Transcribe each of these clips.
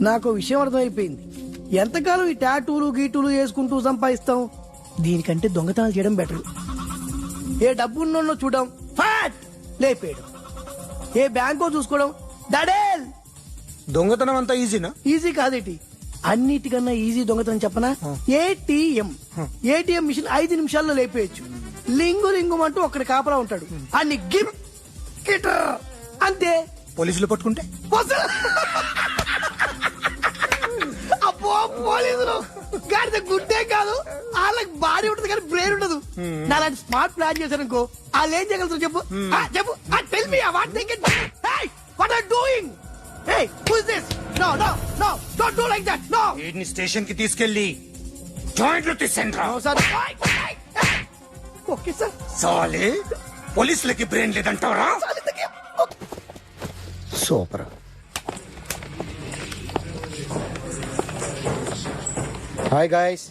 నాకు విషయం అర్థమైపోయింది. ఎంతకాలం ఈ టాటూలు గీటూలు వేసుకుంటూ సంపాదిస్తాం? దీనికంటే దొంగతనాలు చేయడం బెటర్. ఏ డబ్బు ఉన్నోన్నో చూడడం, ఫాట్ లేపేయడం. ఏ బ్యాంకో చూసుకోవడం, దడేల్. దొంగతనం అంతా ఈజీనా? ఈజీ కాదేటి, అన్నిటికన్నా ఈజీ దొంగతనం చెప్పనా? ఏటీఎం మిషన్ 5 నిమిషాల్లో లేపేయచ్చు. లింగు లింగుమంటూ ఒక్కడి కాపలా ఉంటాడు, అన్ని గిమ్ గిటర్ అంతే. పోలీసులు పట్టుకుంటే అబ్బో పోలీసులు గాడిద గుడ్డే కాదు, వాళ్ళకి బాడీ ఉంటుంది కానీ బ్రెయిన్ ఉండదు. నాలాంటి స్మార్ట్ ప్లాన్ చేశారనుకో, వాళ్ళు ఏం చేయగలుగుతారు చెప్పు? చెప్పు, tell me what they can. Hey, what are doing? Hey, who is this? No no no, don't do like that. No, వీడిని స్టేషన్ కి తీసుకెళ్లి జాయింట్లు తీసేండ్రా. No sir. Okay sir. సాలే, పోలీసులకి బ్రెయిన్ లేదంటారా? సూపర్. Hi guys.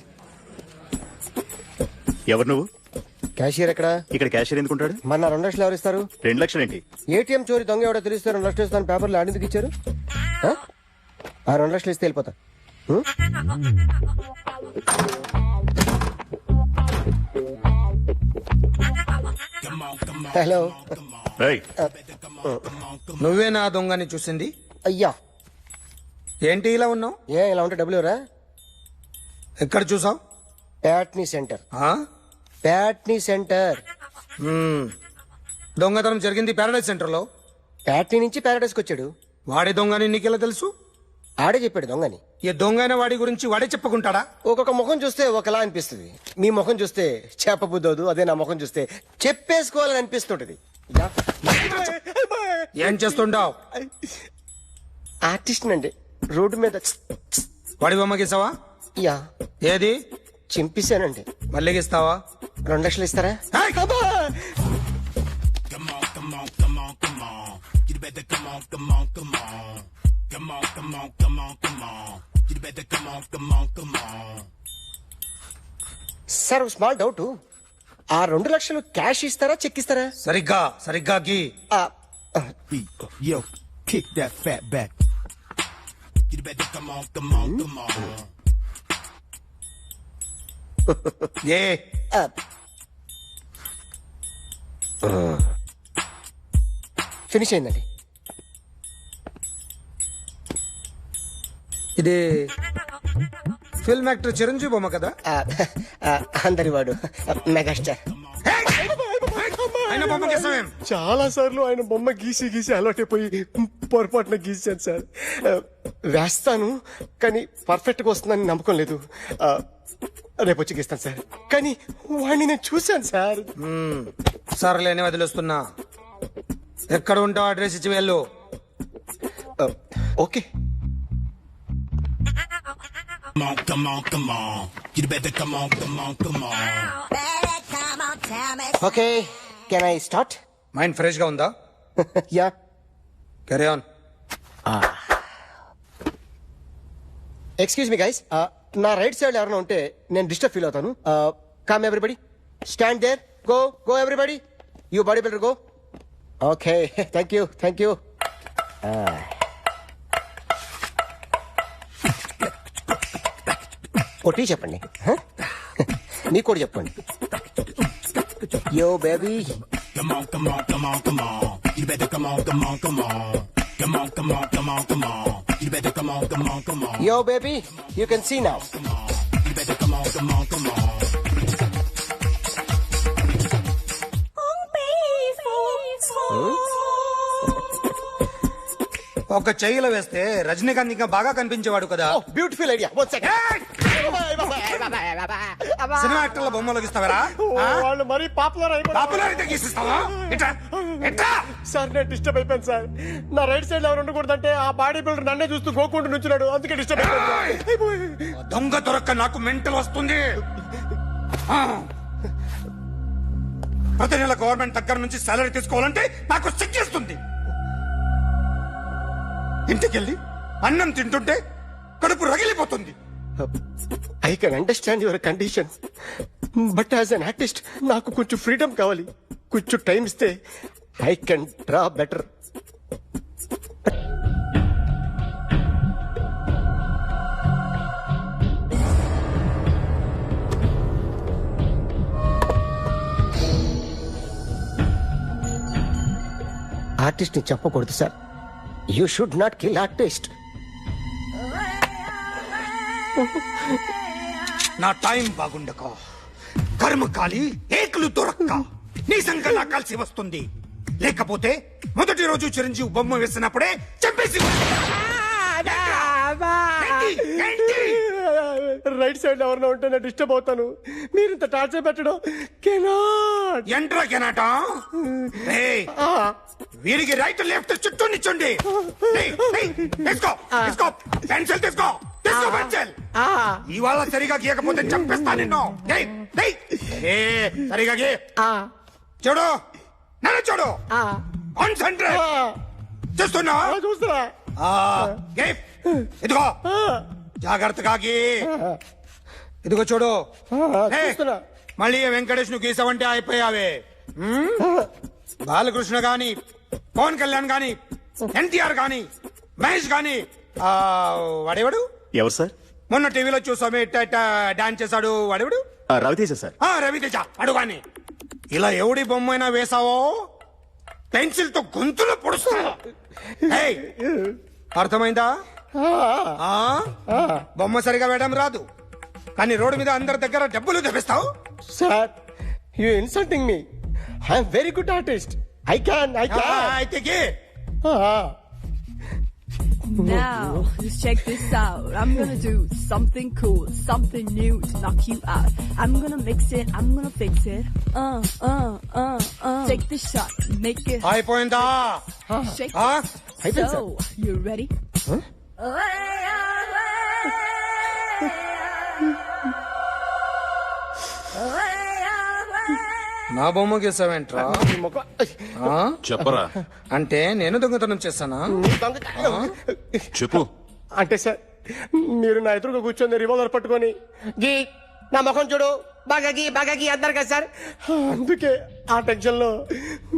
ఎవరు నువ్వు? క్యాషియర్ ఎక్కడ? ఇక్కడ క్యాషియర్ ఎందుకుంటాడు? మన 2 లక్షలు ఎవరు ఇస్తారు? 2 లక్షలు ఏంటి? ఏటీఎం చోరీ దొంగ ఎవడో తెలిస్తే 2 లక్షలు ఇస్తాను పేపర్లు ఆడిందుకు ఇచ్చారు. ఆ 2 లక్షలు ఇస్తే వెళ్ళిపోతా. హలో. ఏయ్, నువ్వేనా దొంగని చూసింది? అయ్యా, ఏంటి ఇలా ఉన్నావు? ఇలా ఉంటే డబ్బులు ఎవరా? ఎక్కడ చూసావు? ప్యాట్నీ సెంటర్. ప్యాట్నీ సెంటర్. దొంగతనం జరిగింది ప్యారడైజ్ సెంటర్ లో. ప్యాట్నీ నుంచి ప్యారడైస్కి వచ్చాడు. వాడే దొంగని నీకెలా తెలుసు? ఆడే చెప్పాడు దొంగని. ఈ దొంగైన వాడి గురించి వాడే చెప్పుకుంటాడా? ఒక్కొక్క ముఖం చూస్తే ఒకలా అనిపిస్తుంది. మీ ముఖం చూస్తే చెప్పబుద్దోదు, అదే నా ముఖం చూస్తే చెప్పేసుకోవాలని అనిపిస్తుంటది. ఏం చేస్తుంటావు? ఆర్టిస్ట్ అండి, రోడ్డు మీద వాడి బొమ్మ గీసావా? యా, ఏది? చింపేశానండి. మళ్ళీ గీస్తావా? 2 లక్షలు ఇస్తారా? Sir, small doubt. ఆ 2 లక్షలు క్యాష్ ఇస్తారా, చెక్ ఇస్తారా? సరిగ్గా సరిగ్గా గీ. Yo, kick that fat back. You better come on, come on, come on. A finish అయిందండి. ఇది ఫిల్మ్ యాక్టర్ చిరంజీవి బొమ్మ కదా? అందరి వాడు మెగాస్టార్. ఆయన బొమ్మ గీసావేం? చాలా సార్లు ఆయన బొమ్మ గీసి గీసి అలవాటైపోయి పొరపాటున గీసాను సార్. వేస్తాను కానీ పర్ఫెక్ట్ గా వస్తుందని నమ్మకం లేదు. రేపు వచ్చి గీస్తాను సార్. కానీ వాడిని నేను చూశాను సార్. సర్లేని వదిలేస్తున్నా. ఎక్కడ ఉంటావు అడ్రస్ ఇచ్చి వెళ్ళు. Okay. Come on, come on, come on. You better come on, come on, come on. Okay, can I start? Mind fresh గా ఉందా? Yeah. Carry on. Excuse me guys, నా రైట్ సైడ్ ఎవరైనా ఉంటే నేను డిస్టర్బ్ ఫీల్ అవుతాను. Come everybody, stand there, go go everybody, you body builder go. Okay, thank you thank you. కొట్టి చెప్పండి, నీకు కూడా చెప్పండి. Yo baby. Come on, come on, come on, come on. You better come on, come on, come on. Come on, come on, come on, come on. You better come on, come on, come on. Yo, baby, you can see now. Come on. You better come on, come on, come on. ఒక చెయ్యిలో వేస్తే రజనీకాంత్ ఇంకా బాగా కనిపించేవాడు కదా. Beautiful idea. One second. Cinema యాక్టర్ల బొమ్మలు గీస్తావరా? వాళ్ళు మరీ పాపులర్ పాపులారిటీ గీసిస్తావా? సార్, నేను డిస్టర్బ్ అయిపోయాను సార్. నా రైట్ సైడ్ ఎవరు ఉండకూడదంటే ఆ బాడీ బిల్డర్ నన్నే చూస్తూ గోకుంటూ నుంచున్నాడు, అందుకే డిస్టర్బ్ అయిపోయాను. దొంగ దొరక్క నాకు మెంటల్ వస్తుంది. ప్రతి నెల గవర్నమెంట్ దగ్గర నుంచి సాలరీ తీసుకోవాలంటే నాకు సిగ్గేస్తుంది. ఇంటికెళ్ళి అన్నం తింటుంటే కడుపు రగిలిపోతుంది. I can understand your conditions, but as an artist నాకు కొంచెం ఫ్రీడమ్ కావాలి. కొంచెం టైం ఇస్తే I can draw better. Artist ని చెప్పకూడదు sir. You should not kill artist. నా టైం బాగుండక కర్మ కాలి ఏకులు దొరక్క నీ సంఖ్య నాకు కలిసి వస్తుంది. లేకపోతే మొదటి రోజు చిరంజీవి బొమ్మ వేసినప్పుడే చంపేసి రైట్ సైడ్ ఎవరినో ఉంటే నేను డిస్టర్బ్ అవుతాను. మీరు ఇంత టార్చర్ పెట్టడం కెనాట్. ఎంట్రా కెనాట. వీరికి రైట్ లెఫ్ట్ చుట్టూ నిచ్చండి. తీసుకో తీసుకో పెన్సిల్ తీసుకో తీసుకో పెన్సిల్. ఇవాళ సరిగా గీయకపోతే చంపేస్తా నిన్ను. సరిగా గీ. చూడు నన్ను చూడు. కాన్సంట్రేట్ చూస్తున్నా చూస్తున్నా. ఇదిగో జాగ్రత్తగా గీ. ఇదిగో చూడు. చూస్తున్నా. మళ్ళీ వెంకటేష్ ను గీసావంటే అయిపోయావే. బాలకృష్ణ గాని పవన్ కళ్యాణ్ గాని ఎన్టీఆర్ గాని మహేష్ గాని వాడేవాడు ఎవరు సార్? మొన్న టీవీలో చూసామే డాన్స్ చేశాడు వాడేవాడు? రవితేజ సార్. రవితేజ అడుగాని. ఇలా ఎవడి బొమ్మైనా వేసావో పెన్సిల్ తో గొంతులో పొడుస్తా. అర్థమైందా? బొమ్మ సరిగా వేయడం రాదు కానీ రోడ్డు మీద అందరి దగ్గర డబ్బులు తెప్పిస్తావు. Sir you insulting me. I'm very good artist. I can అయితే గీ. Now, just check this out. I'm gonna do something cool, something new to knock you out. I'm gonna mix it, I'm gonna fix it. Take this shot, make it అయిపోయిందా? shake. అయిపోయింది So, you ready? నా బొమ్మ గీసావేంట్రా? చెప్పరా. అంటే నేను దొంగతనం చేస్తానా? చెప్పు. అంటే సార్ మీరు నా ఎదురుగా కూర్చొని రివాల్వర్ పట్టుకొని గీ నా ముఖం చూడు బాగా గీ అన్నారు కదా సార్. అందుకే ఆ టెన్షన్ లో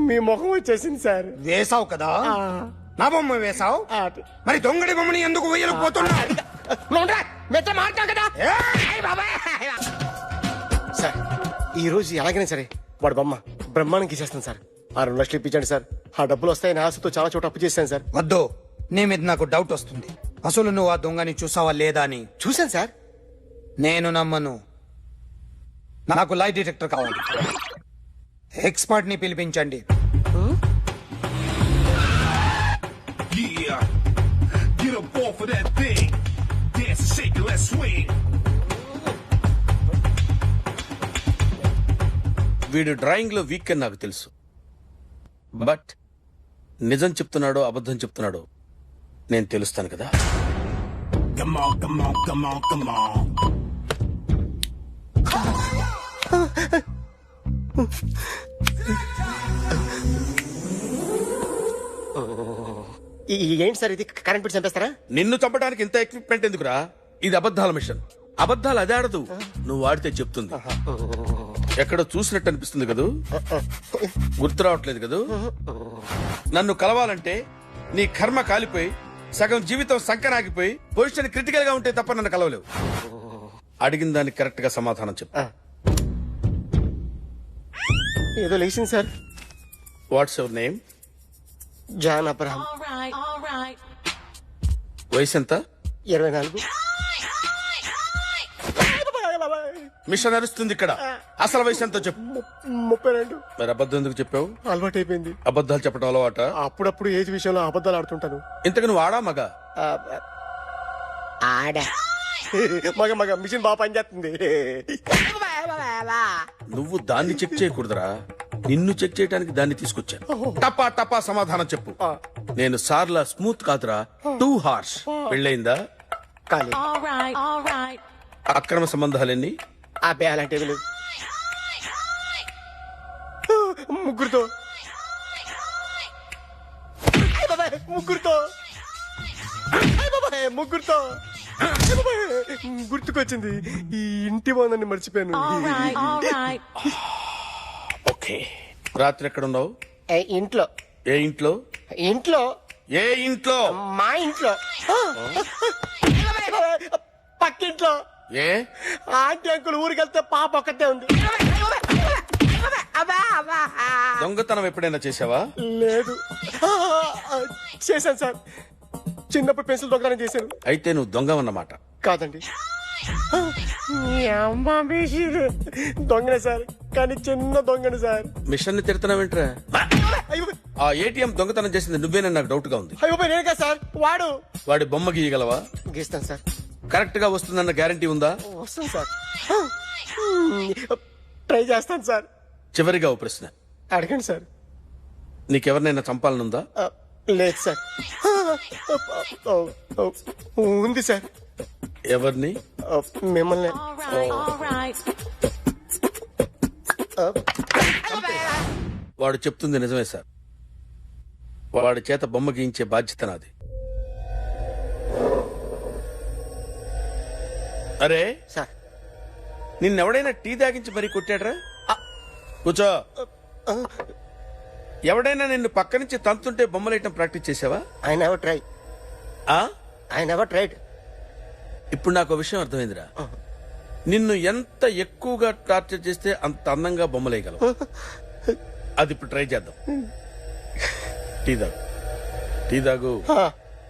మీ ముఖం వచ్చేసింది సార్. వేసావు కదా నా బొమ్మ వేసావు. మరి దొంగడి బొమ్మని ఎందుకు వేయలేకపోతున్నా? సార్ ఈ రోజు ఎలాగైనా సరే వాడు బొమ్మ బ్రహ్మాండం గీసేస్తాను సార్. 6 లక్షలు ఇప్పించండి సార్. ఆ డబ్బులు వస్తాయని ఆశతో చాలా చోట అప్పు చేశాను సార్. వద్దు. నీ మీద నాకు డౌట్ వస్తుంది. అసలు నువ్వు ఆ దొంగని చూసావా లేదా అని. చూశాను సార్. నేను నమ్మను. నాకు లై డిటెక్టర్ కావాలి. ఎక్స్పర్ట్ ని పిలిపించండి. Yeah, get up off of that thing. Dance and shake and let's swing. వీడు డ్రాయింగ్ లో వీక్ అని నాకు తెలుసు. బట్ నిజం చెప్తున్నాడో అబద్ధం చెప్తున్నాడో నేను తెలుస్తాను కదా. Come on, come on, come on, come on. ఏంటి సార్ ఇది కరెంట్ బిల్ చంపేస్తారా? నిన్ను చంపడానికి ఇంత ఎక్విప్మెంట్ ఎందుకురా? ఇది అబద్ధాల మిషన్. అబద్ధాలు అదే ఆడదు, నువ్వు వాడితే చెప్తుంది. ఎక్కడో చూసినట్టు అనిపిస్తుంది కదూ, గుర్తు రావట్లేదు కదూ. నన్ను కలవాలంటే నీ కర్మ కాలిపోయి సగం జీవితం సంకనాగిపోయి పొజిషన్ క్రిటికల్ గా ఉంటే తప్ప నన్ను కలవలేవు. అడిగిన దానికి కరెక్ట్ గా సమాధానం చెప్పు. ఏదో లేచింది sir. What's your name? John Abraham. వయసు ఎంత? 24. మిషన్ నడుస్తుంది ఇక్కడ. అసలు వయసు ఎంతో చెప్పు. 32. మరి అబద్ధం ఎందుకు చెప్పావు? అలవాటు అయిపోయింది. అబద్ధాలు చెప్పడం అలవాట? అప్పుడప్పుడు ఏజ్ విషయంలో అబద్ధాలు ఆడుతుంటాను. ఇంతకు నువ్వు ఆడా మగా? ఆడా. మగ మిషన్ బాగా పనిచేస్తుంది. నువ్వు దాన్ని చెక్ చేయకూడదురా, నిన్ను చెక్ చేయడానికి దాన్ని తీసుకొచ్చాను. టపా టపా సమాధానం చెప్పు. నేను సార్లా స్మూత్ కాదురా, టూ హార్ష్. పెళ్ళయిందా? అక్రమ సంబంధాలెన్ని? అబ్బాయి అలాంటివి లేవు. ముగ్గురుతో ముగ్గురుతో గుర్తుకొచ్చింది. ఈ ఇంటి బాగుందని మర్చిపోయాను. ఓకే. రాత్రి ఎక్కడున్నావు? ఇంట్లో ఏ ఇంట్లో? ఇంట్లో ఏ ఇంట్లో? మా ఇంట్లో పక్కింట్లో ఏ ఆంటీ అంకుల్ ఊరికి వెళ్తే పాప ఒక్కతే ఉంది. దొంగతనం ఎప్పుడైనా చేసావా? లేదు. చేశాను సార్, చిన్నప్పుడు పెన్సిల్ దొంగతనం చేశాను. అయితే నువ్వు దొంగవన్నమాట. కాదండి, మీ అమ్మ దొంగనే సార్, కానీ చిన్న దొంగని సార్. మిషన్ ని తిడుతున్నావేంట్రా? అయ్యో ఆ ఏటీఎం దొంగతనం చేసింది నువ్వేనని నాకు డౌట్ గా ఉంది. అయ్యో నేనే కదా సార్, వాడు. వాడి బొమ్మ గీయగలవా? గీస్తాను సార్. కరెక్ట్ గా వస్తుందన్న గ్యారంటీ ఉందా? వస్తాను సార్, ట్రై చేస్తాను సార్. చివరిగా ఓ ప్రశ్న అడగండి సార్. నీకెవరినైనా చంపాలనుందా? లేదు సార్. ఉంది సార్. ఎవరిని? మిమ్మల్ని. వాడు చెప్తుంది నిజమే సార్. వాడి చేత బొమ్మ గీయించే బాధ్యత నాది. అరే సార్, నిన్నెవడైనా టీ తాగించి మరీ కొట్టాడ్రా? కూర్చో. ఎవడైనా నిన్ను పక్క నుంచి తంతుంటే బొమ్మలేయటం ప్రాక్టీస్ చేసావా? I never try. ఆ? I never tried. ఇప్పుడు నాకు ఒక విషయం అర్థమైందిరా. నిన్ను ఎంత ఎక్కువగా టార్చర్ చేస్తే అంత అందంగా బొమ్మలేయగలవు. అది ఇప్పుడు ట్రై చేద్దాం. టీ తాగు, టీ తాగు,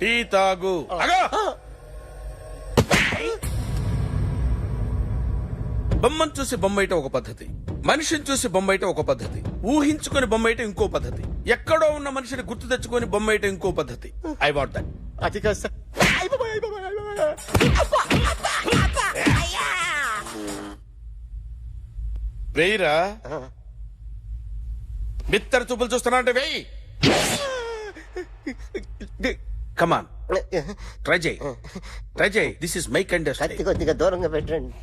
టీ తాగు. అగా! బొమ్మను చూసి బొమ్మయటం ఒక పద్ధతి, మనిషిని చూసి బొమ్మయటం ఒక పద్ధతి, ఊహించుకొని బొమ్మయటం ఇంకో పద్ధతి, ఎక్కడో ఉన్న మనిషిని గుర్తు తెచ్చుకొని బొమ్మయటం ఇంకో పద్ధతి. I want that. అది కాదు సార్. వేయిరా. బిత్తర చూపులు చూస్తున్నా అంటే వేయి. కమాన్, ట్రై చేయి, ట్రై చేయి. This is my kind. కొద్దిగా దూరంగా పెట్టండి.